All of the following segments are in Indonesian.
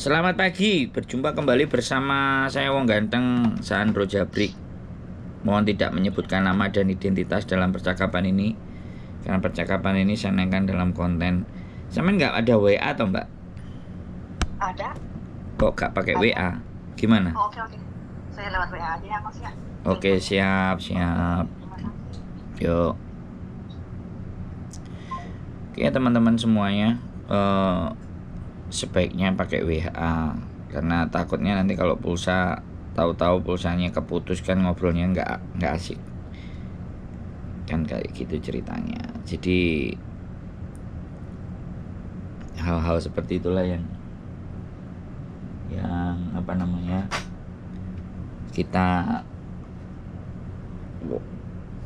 Selamat pagi, berjumpa kembali bersama saya Wong Ganteng Sandro Jabrik. Mohon tidak menyebutkan nama dan identitas dalam percakapan ini, karena percakapan ini saya naikkan dalam konten. Sampean nggak ada WA atau mbak? Ada. Kok nggak pakai WA? Gimana? Oh, oke. Saya lewat WA aja ya Mas ya. Oke, siap. Yuk. Oke teman-teman semuanya, sebaiknya pakai WA karena takutnya nanti kalau pulsa tahu-tahu pulsanya keputus kan ngobrolnya nggak asik kan, kayak gitu ceritanya. Jadi hal-hal seperti itulah yang apa namanya, kita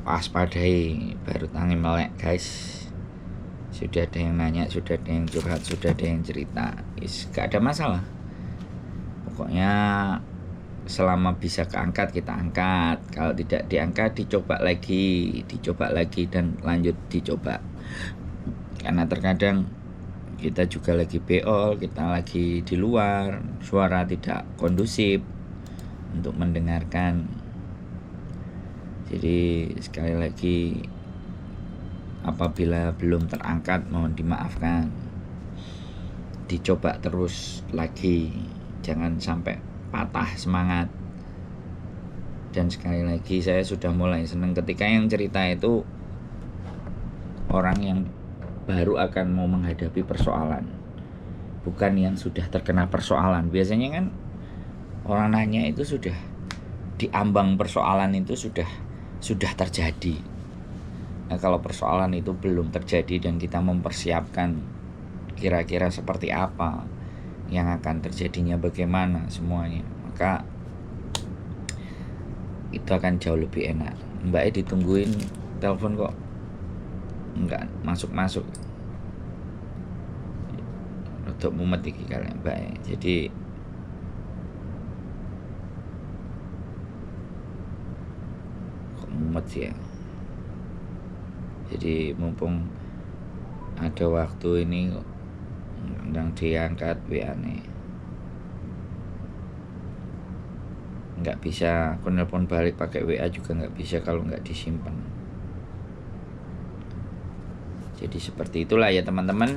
waspadai. Baru tangi melek guys, sudah ada yang nanya, sudah ada yang curhat, sudah ada yang cerita. Gak ada masalah, pokoknya selama bisa keangkat kita angkat. Kalau tidak diangkat dicoba lagi dan lanjut dicoba. Karena terkadang kita juga lagi beol, kita lagi di luar, suara tidak kondusif untuk mendengarkan. Jadi sekali lagi, apabila belum terangkat mohon dimaafkan, dicoba terus lagi, jangan sampai patah semangat. Dan sekali lagi, saya sudah mulai senang ketika yang cerita itu orang yang baru akan mau menghadapi persoalan, bukan yang sudah terkena persoalan. Biasanya kan orang nanya itu sudah diambang persoalan itu sudah terjadi. Nah, kalau persoalan itu belum terjadi dan kita mempersiapkan kira-kira seperti apa yang akan terjadinya, bagaimana semuanya, maka itu akan jauh lebih enak. Mbaknya ditungguin telepon kok enggak masuk-masuk. Untuk mumet iki kalian mbaknya. Jadi kok mumet sih ya. Jadi mumpung ada waktu ini undang diangkat WA nih. Nggak bisa aku nelpon balik pakai WA juga nggak bisa kalau nggak disimpan. Jadi seperti itulah ya teman-teman.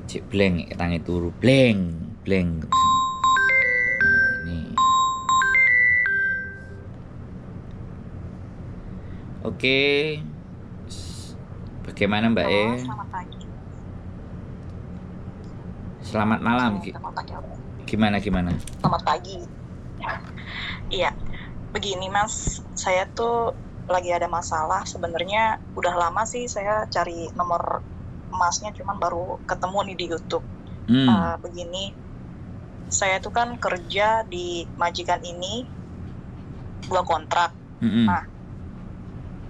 Cik blank tangi turu blank. Nah, ini. Oke. Bagaimana Mbak E? Selamat pagi. Selamat malam. Selamat pagi. Gimana? Selamat pagi. Iya. Begini Mas, saya tuh lagi ada masalah. Sebenarnya udah lama sih saya cari nomor Masnya, cuman baru ketemu nih di YouTube. Begini, saya tuh kan kerja di majikan ini 2 kontrak. Nah,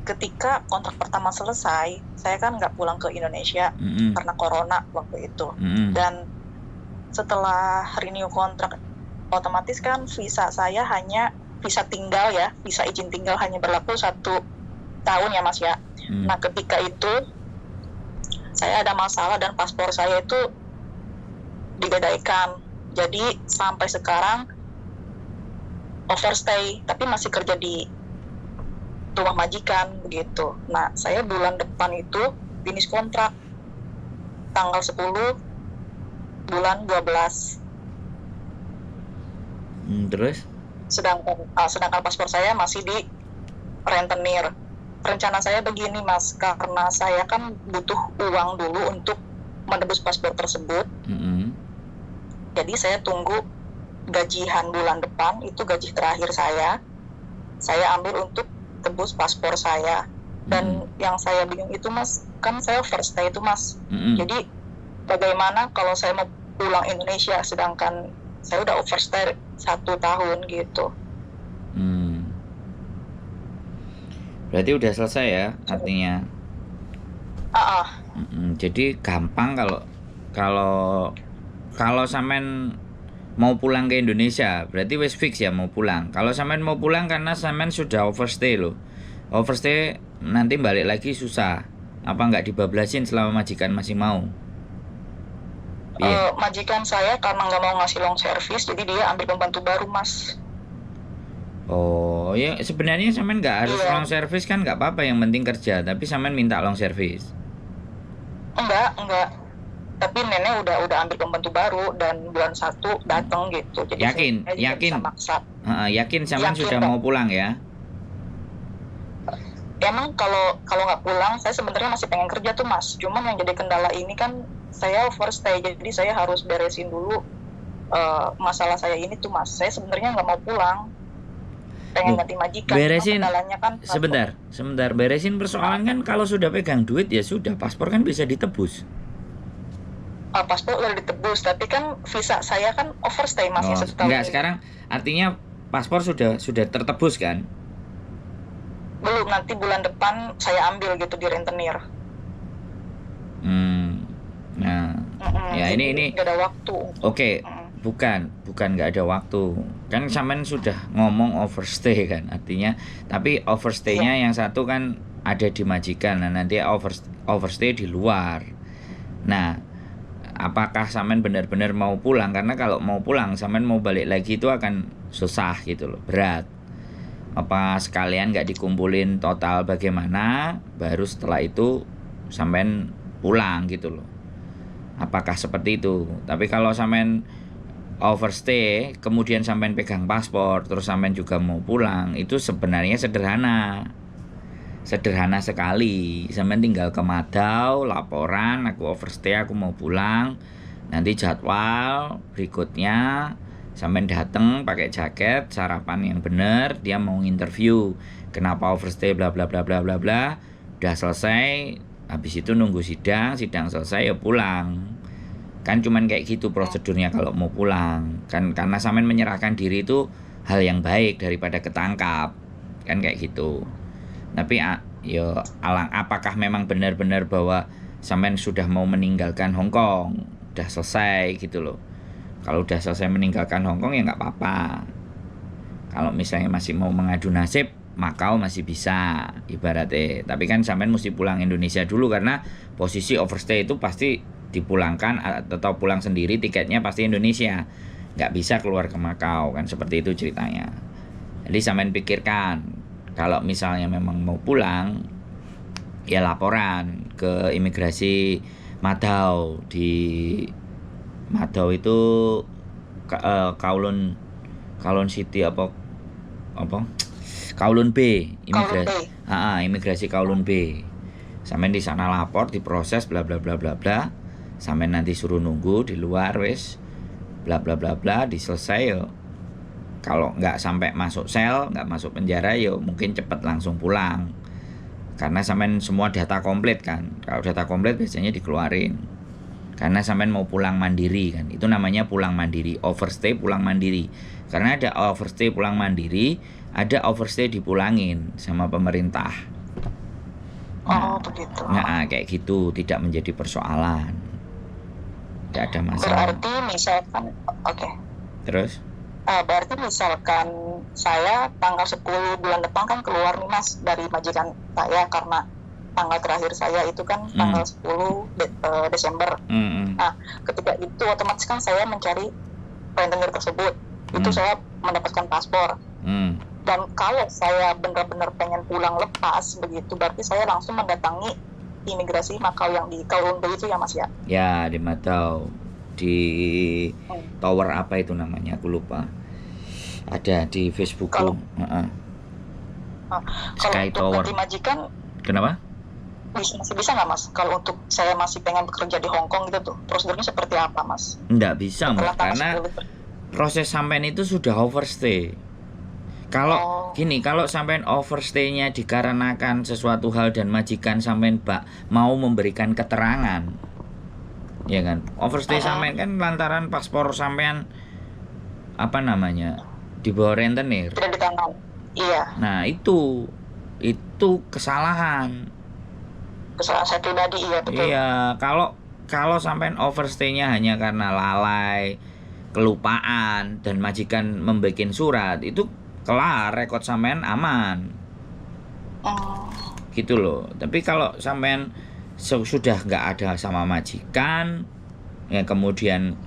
ketika kontrak pertama selesai, saya kan nggak pulang ke Indonesia karena corona waktu itu. Dan setelah renew kontrak, otomatis kan visa saya hanya visa tinggal ya, visa izin tinggal hanya berlaku 1 tahun ya Mas ya. Nah ketika itu saya ada masalah dan paspor saya itu digadaikan. Jadi sampai sekarang overstay, tapi masih kerja di rumah majikan begitu. Nah saya bulan depan itu finish kontrak tanggal 10 bulan 12. Terus? Sedangkan paspor saya masih di rentenir. Rencana saya begini Mas, karena saya kan butuh uang dulu untuk menebus paspor tersebut. Jadi saya tunggu gajian bulan depan, itu gaji terakhir saya ambil untuk tebus paspor saya. Dan yang saya bingung itu Mas, kan saya first stay itu Mas. Jadi bagaimana kalau saya mau pulang Indonesia sedangkan saya udah overstay 1 tahun gitu. Berarti udah selesai ya artinya. Jadi gampang kalau sampean mau pulang ke Indonesia, berarti wis fix ya mau pulang. Kalau sampean mau pulang karena sampean sudah overstay loh. Overstay nanti balik lagi susah. Apa nggak dibablasin selama majikan masih mau? Iya. Majikan saya karena nggak mau ngasih long service, jadi dia ambil pembantu baru, Mas. Oh ya sebenarnya sampean nggak harus Iya, long service kan nggak apa-apa, yang penting kerja. Tapi sampean minta long service. enggak. Tapi nenek udah ambil pembantu baru dan bulan 1 datang gitu. Jadi Yakin, saya juga yakin, bisa maksa. yakin sampean Yakin sudah dong. mau pulang ya? Emang kalau nggak pulang, saya sebenarnya masih pengen kerja tuh, Mas. Cuman yang jadi kendala ini kan saya overstay, jadi saya harus beresin dulu masalah saya ini tuh, Mas. Saya sebenarnya nggak mau pulang, pengen Loh, ganti majikan. Cuma beresin kendalanya kan sebentar, beresin persoalan kan kalau sudah pegang duit ya sudah, paspor kan bisa ditebus. paspor udah ditebus, tapi kan visa saya kan overstay, Mas, ya, Oh, 1 tahun enggak, ini. sekarang artinya paspor sudah tertebus kan? Belum, nanti bulan depan saya ambil gitu di rentenir. Nah, ya Jadi ini nggak ada waktu. oke, bukan nggak ada waktu. Kan sampean sudah ngomong overstay kan, artinya tapi overstay-nya yang satu kan ada di majikan, nah nanti overstay di luar. Nah, apakah sampean benar-benar mau pulang? Karena kalau mau pulang, sampean mau balik lagi itu akan susah gitu loh, berat. Apa sekalian nggak dikumpulin total bagaimana, baru setelah itu sampean pulang gitu loh. Apakah seperti itu? Tapi kalau sampean overstay, kemudian sampean pegang paspor, terus sampean juga mau pulang, itu sebenarnya sederhana sekali. Sampean tinggal ke Madau, laporan, aku overstay, aku mau pulang. Nanti jadwal berikutnya sampean datang pakai jaket, sarapan yang benar, dia mau interview. Kenapa overstay bla bla bla bla bla bla. Udah selesai, habis itu nunggu sidang selesai ya pulang. Kan cuman kayak gitu prosedurnya kalau mau pulang. Kan karena sampean menyerahkan diri itu hal yang baik daripada ketangkap. Kan kayak gitu. Tapi apakah memang benar-benar bahwa sampean sudah mau meninggalkan Hong Kong, udah selesai gitu loh. Kalau udah selesai meninggalkan Hong Kong ya nggak apa-apa. Kalau misalnya masih mau mengadu nasib, Makau masih bisa ibaratnya. Tapi kan sampean mesti pulang Indonesia dulu, karena posisi overstay itu pasti dipulangkan atau pulang sendiri, tiketnya pasti Indonesia. Nggak bisa keluar ke Makau, kan seperti itu ceritanya. Jadi sampean pikirkan, kalau misalnya memang mau pulang, ya laporan ke imigrasi Madau. Di Madau itu Kowloon City apa Kowloon Bay, imigrasi Kowloon Bay. Sampean di sana lapor, diproses bla bla bla bla bla. Sampean nanti suruh nunggu di luar wis bla bla bla bla, diselesai yo. Kalau nggak sampai masuk sel, nggak masuk penjara, yo mungkin cepet langsung pulang. Karena sampean semua data komplit kan. Kalau data komplit biasanya dikeluarin. Karena sampean mau pulang mandiri kan. Itu namanya pulang mandiri, overstay pulang mandiri. Karena ada overstay pulang mandiri, ada overstay dipulangin sama pemerintah. Oh, begitu. Nah, kayak gitu, tidak menjadi persoalan. Tidak ada masalah. Berarti misalkan, oke. Terus? Berarti misalkan saya tanggal 10 bulan depan kan keluar nih, Mas, dari majikan saya, karena tanggal terakhir saya itu kan tanggal 10 Desember. Nah, ketika itu otomatis kan saya mencari rentenir tersebut. Itu saya mendapatkan paspor. Dan kalau saya benar-benar pengen pulang lepas begitu, berarti saya langsung mendatangi imigrasi Makau yang di Kowloon Bay itu ya, Mas ya? Ya, di Madau. Di tower apa itu namanya, aku lupa. Ada di Facebook. Kalau Sky untuk Tower. ganti majikan, kenapa? masih bisa nggak, Mas? Kalau untuk saya masih pengen bekerja di Hong Kong gitu tuh, prosedurnya seperti apa, Mas? Nggak bisa, Mbak, karena proses sampean itu sudah overstay. Kalau gini, kalau sampean overstay-nya dikarenakan sesuatu hal dan majikan sampean mau memberikan keterangan, ya kan? Overstay sampean kan lantaran paspor sampean di bawah rentenir. Tidak di tangan. Iya. Nah, itu kesalahan. Kesalahan saya pribadi, iya betul. Iya, kalau sampean overstay-nya hanya karena lalai, kelupaan, dan majikan membikin surat, itu kelar, rekod sampean aman. Gitu loh. Tapi kalau sampean sudah nggak ada sama majikan, Ya kemudian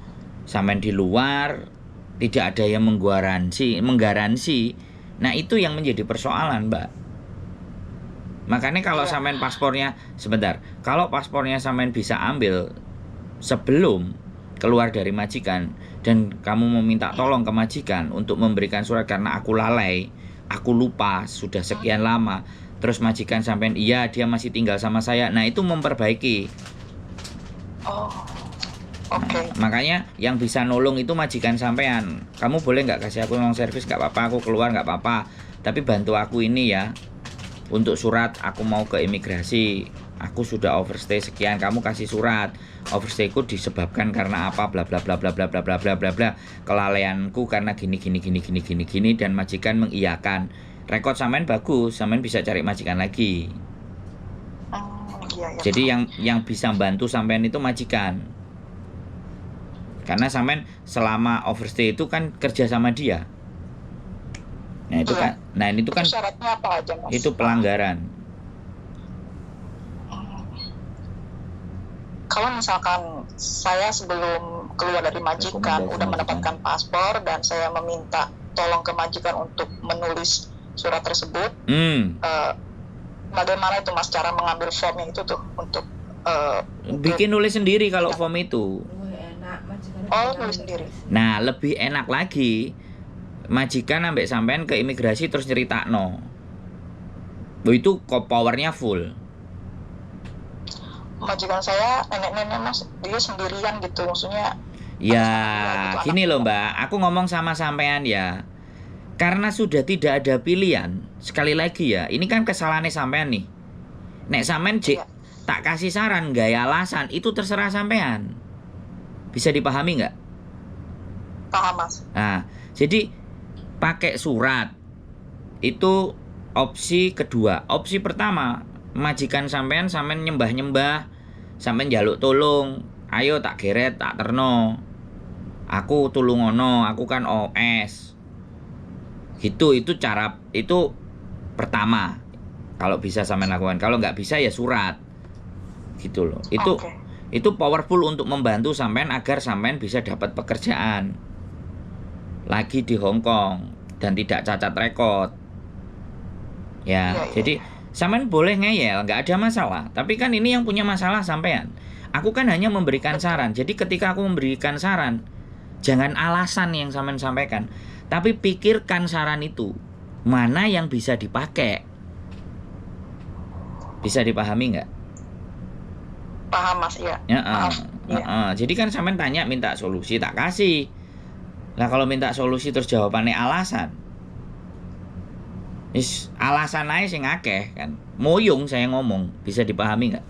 sampean di luar tidak ada yang menggaransi. Nah, itu yang menjadi persoalan, Mbak. Makanya kalau sampean paspornya sebentar, kalau paspornya sampean bisa ambil sebelum keluar dari majikan dan kamu meminta tolong ke majikan untuk memberikan surat karena aku lalai, aku lupa sudah sekian lama, terus majikan sampean iya dia masih tinggal sama saya, nah itu memperbaiki. Oh, oke. Makanya yang bisa nolong itu majikan sampean. Kamu boleh nggak kasih aku uang servis, nggak apa-apa, aku keluar nggak apa-apa, tapi bantu aku ini ya, untuk surat aku mau ke imigrasi, aku sudah overstay sekian, kamu kasih surat overstayku disebabkan karena apa, bla bla bla bla bla bla bla bla bla bla, kelalaianku karena gini dan majikan mengiyakan. Rekod sampean bagus, sampean bisa cari majikan lagi. Iya. Jadi yang bisa bantu sampean itu majikan, karena sampean selama overstay itu kan kerja sama dia. Nah itu kan, itu kan syaratnya apa aja, Mas? itu pelanggaran. Kalau misalkan saya sebelum keluar dari majikan udah mendapatkan paspor dan saya meminta tolong ke majikan untuk menulis surat tersebut, bagaimana itu, Mas, cara mengambil formnya itu tuh untuk bikin nulis sendiri kalau form itu. Nulis sendiri. Nah, lebih enak lagi majikan ambek sampean ke imigrasi terus nyeritakno. Itu powernya full. Majikan saya nenek-nenek, Mas, dia sendirian gitu, maksudnya. Ya, gini loh Mbak, aku ngomong sama sampean ya. Karena sudah tidak ada pilihan. Sekali lagi ya, ini kan kesalahannya sampean nih. Nek sampean tak kasih saran, gaya alasan, itu terserah sampean. Bisa dipahami nggak? Paham, Mas. Nah, jadi pakai surat itu opsi kedua. Opsi pertama, majikan sampean nyembah-nyembah, sampean njaluk tolong, ayo tak geret, tak terno, aku tulungono, aku kan OS. Gitu, itu cara itu pertama. Kalau bisa sampean lakukan, kalau nggak bisa ya surat. Gitu loh. Itu powerful untuk membantu sampean agar sampean bisa dapat pekerjaan lagi di Hong Kong dan tidak cacat rekod. Ya, jadi sampean boleh ngeyel, nggak ada masalah. Tapi kan ini yang punya masalah sampean. Aku kan hanya memberikan saran. Jadi ketika aku memberikan saran, jangan alasan yang sampean sampaikan, tapi pikirkan saran itu mana yang bisa dipakai. Bisa dipahami nggak? Paham, Mas, ya. Jadi kan sampean tanya minta solusi, tak kasih. Nah kalau minta solusi terus jawabannya alasan, alasan aja sing akeh kan. Moyong saya ngomong, bisa dipahami nggak?